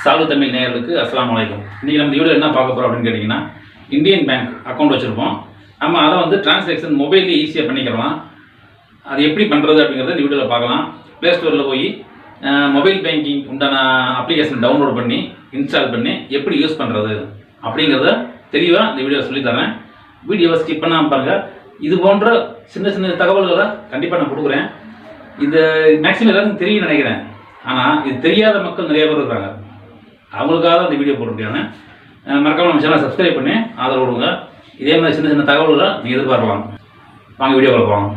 சாலு தமிழ் நேயர்களுக்கு அஸ்ஸலாமு அலைக்கும். இன்றைக்கி நம்ம வீடியோ என்ன பார்க்க போகிறோம் அப்படின்னு கேட்டிங்கன்னா, இந்தியன் பேங்க் அக்கௌண்ட் வச்சுருப்போம். நம்ம அதை வந்து டிரான்சாக்ஷன் மொபைல்லேயே ஈஸியாக பண்ணிக்கலாம். அது எப்படி பண்ணுறது அப்படிங்கிறத இந்த வீடியோவில் பார்க்கலாம். ப்ளே ஸ்டோரில் போய் மொபைல் பேங்கிங் உண்டான அப்ளிகேஷன் டவுன்லோட் பண்ணி இன்ஸ்டால் பண்ணி எப்படி யூஸ் பண்ணுறது அப்படிங்கிறத தெளிவாக இந்த வீடியோ சொல்லித்தரேன். வீடியோவை ஸ்கிப் பண்ணாமல் பாருங்கள். இது போன்ற சின்ன சின்ன தகவல்களை கண்டிப்பாக நான் கொடுக்குறேன். இது மேக்ஸிமம் எல்லாருக்கும் தெரியும் நினைக்கிறேன். ஆனால் இது தெரியாத மக்கள் நிறைய பேர் இருக்கிறாங்க. அவங்களுக்காக தான் இந்த வீடியோ போட்டுருக்கேன். மறக்காமல் நம்ம சேனலை சப்ஸ்கிரைப் பண்ணி ஆதரவு கொடுங்க. இதே மாதிரி சின்ன சின்ன தகவல்களை நீங்கள் எதிர்பார்க்கலாம். வாங்க வீடியோ பார்க்கலாம்.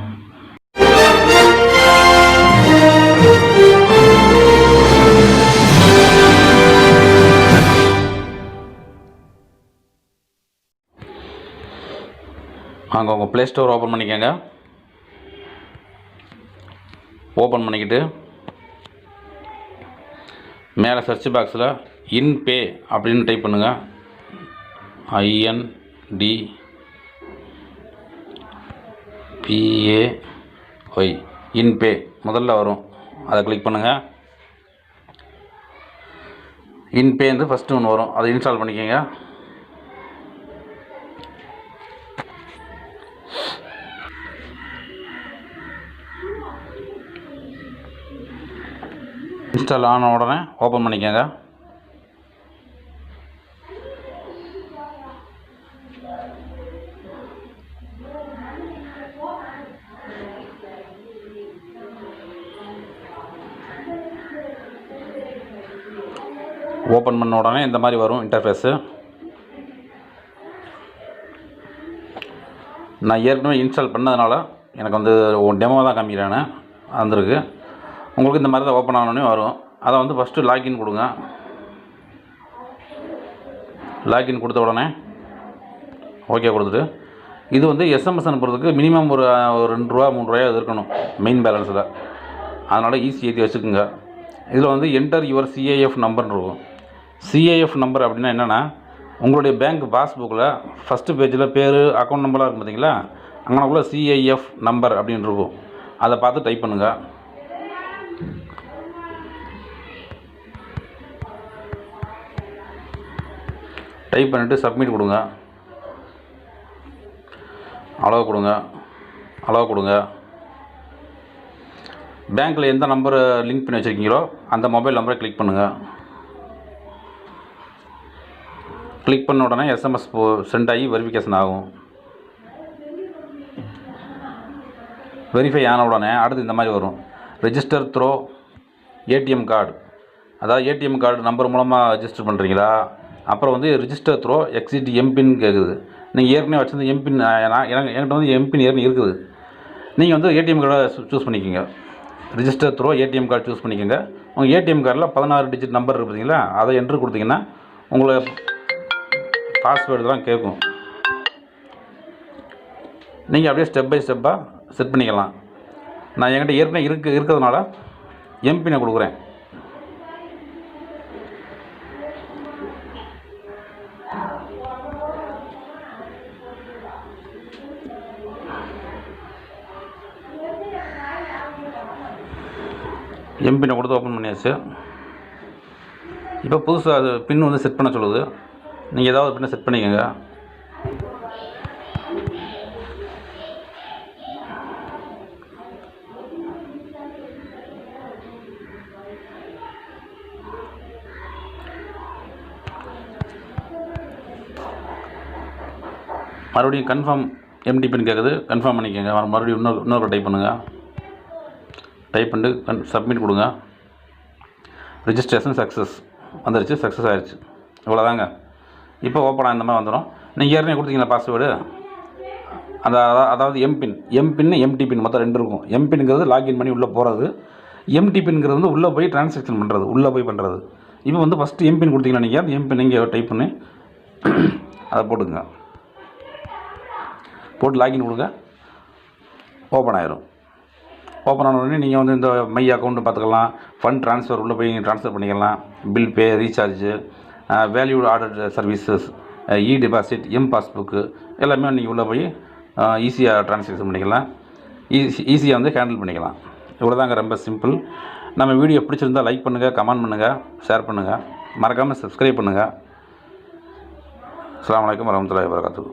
வாங்க உங்கள் ப்ளே ஸ்டோர் ஓப்பன் பண்ணிக்கோங்க. ஓப்பன் பண்ணிக்கிட்டு மேலே சர்ச் பாக்ஸில் இன்பே அப்படின்னு டைப் பண்ணுங்கள். INDPAY இன்பே முதல்ல வரும், அதை கிளிக் பண்ணுங்கள். இன்பேந்து ஃபஸ்ட்டு ஒன்று வரும், அதை இன்ஸ்டால் பண்ணிக்கோங்க. இன்ஸ்டால் ஆன உடனே ஓப்பன் பண்ணிக்கோங்க. ஓப்பன் பண்ண உடனே இந்த மாதிரி வரும் இன்டர்ஃபேஸு. நான் ஏற்கனவே இன்ஸ்டால் பண்ணதுனால எனக்கு வந்து டெமோ தான் காமிக்கிறேன் வந்திருக்கு. உங்களுக்கு இந்த மாதிரி தான் ஓப்பன் ஆனோடனே வரும். அதை வந்து ஃபஸ்ட்டு லாகின் கொடுங்க. லாகின் கொடுத்த உடனே ஓகே கொடுத்துட்டு, இது வந்து எஸ்எம்எஸ் அனுப்புறதுக்கு மினிமம் ஒரு ₹2 ₹3 இது இருக்கணும் மெயின் பேலன்ஸில். அதனால் ஈஸி ஏற்றி வச்சுக்கோங்க. இதில் வந்து என்டர் யுவர் CIF நம்பர்னு இருக்கும். CIF நம்பர் அப்படின்னா என்னென்னா, உங்களுடைய பேங்க் பாஸ்புக்கில் ஃபஸ்ட்டு பேஜில் பேர் அக்கௌண்ட் நம்பராக இருக்கும் பார்த்தீங்களா, அங்கனக்குள்ளே CIF நம்பர் அப்படின்னு இருக்கும். அதை பார்த்து டைப் பண்ணுங்கள். டைப் பண்ணிவிட்டு சப்மிட் கொடுங்க. அளவு கொடுங்க. பேங்க்கில் எந்த நம்பரை லிங்க் பண்ணி வச்சுருக்கீங்களோ அந்த மொபைல் நம்பரை கிளிக் பண்ணுங்கள். கிளிக் பண்ண உடனே SMS சென்ட் ஆகி வெரிஃபிகேஷன் ஆகும். வெரிஃபை ஆன உடனே அடுத்து இந்த மாதிரி வரும், ரெஜிஸ்டர் த்ரோ ATM கார்டு. அதாவது ATM கார்டு நம்பர் மூலமாக ரெஜிஸ்டர் பண்ணுறீங்களா, அப்புறம் வந்து ரிஜிஸ்டர் த்ரோ எக்ஸிட் எம்பின் கேட்குது. நீங்கள் ஏற்கனவே வச்சிருந்த எம்பின், என்கிட்ட வந்து எம்பின் ஏற்கனவே இருக்குது. நீங்கள் வந்து ATM கார்டை சூஸ் பண்ணிக்கோங்க. Register throw ATM card choose பண்ணிக்கோங்க. உங்கள் ATM கார்டில் 16 டிஜிட் நம்பர் இருக்குது பார்த்தீங்களா, அதை என்ட்ரு கொடுத்தீங்கன்னா உங்களை பாஸ்வேர்டு தான் கேட்கும். நீங்கள் அப்படியே ஸ்டெப் பை ஸ்டெப்பாக செட் பண்ணிக்கலாம். நான் என்கிட்ட ஏற்கனவே இருக்கிறதுனால எம்பினை கொடுக்குறேன். எம்பினை கொடுத்து ஓப்பன் பண்ணியாச்சு. இப்போ புதுசாக அது பின் வந்து செட் பண்ண சொல்லுது. நீங்கள் ஏதாவது பின்னை செட் பண்ணிக்கோங்க. மறுபடியும் கன்ஃபார்ம் எம்டி பின் கேட்குது, கன்ஃபார்ம் பண்ணிக்கோங்க. மறுபடியும் இன்னொரு டைப் பண்ணுங்கள். டைப் பண்ணிட்டு சப்மிட் கொடுங்க. ரிஜிஸ்ட்ரேஷன் சக்ஸஸ் வந்துருச்சு, சக்ஸஸ் ஆகிடுச்சு. இவ்வளோதாங்க. இப்போ ஓப்பன் இந்த மாதிரி வந்துடும். நீங்கள் ஏற்கனவே கொடுத்தீங்களா பாஸ்வேர்டு, அதாவது எம்பின் எம்டி பின் மொத்தம் 2 இருக்கும். எம்பின்ங்கிறது லாகின் பண்ணி உள்ளே போகிறது, எம்டி பின்ங்கிறது வந்து உள்ளே போய் ட்ரான்சாக்ஷன் பண்ணுறது, உள்ளே போய் பண்ணுறது. இப்போ வந்து ஃபஸ்ட்டு எம்பின் கொடுத்தீங்கன்னா நீங்கள் அந்த எம்பின் நீங்கள் டைப் பண்ணி அதை போட்டுங்க. போட்டு லாகின் கொடுங்க. ஓப்பன் ஆயிரும். ஓப்பன் ஆன உடனே நீங்கள் வந்து இந்த மை அக்கௌண்ட்டு பார்த்துக்கலாம். ஃபண்ட் ட்ரான்ஸ்ஃபர் உள்ளே போய் ட்ரான்ஸ்ஃபர் பண்ணிக்கலாம். Bill pay, recharge, value order services, deposit, passbook எல்லாமே நீங்கள் உள்ளே போய் ஈஸியாக ட்ரான்சாக்ஷன் பண்ணிக்கலாம். ஈஸியாக வந்து ஹேண்டில் பண்ணிக்கலாம். இவ்வளோ தாங்க, ரொம்ப சிம்பிள். நம்ம வீடியோ பிடிச்சிருந்தால் லைக் பண்ணுங்கள், கமெண்ட் பண்ணுங்கள், ஷேர் பண்ணுங்கள், மறக்காமல் சப்ஸ்கிரைப் பண்ணுங்கள். அஸ்ஸலாமு அலைக்கும் வரஹ்மத்துல்லாஹி வபரகாத்துஹு.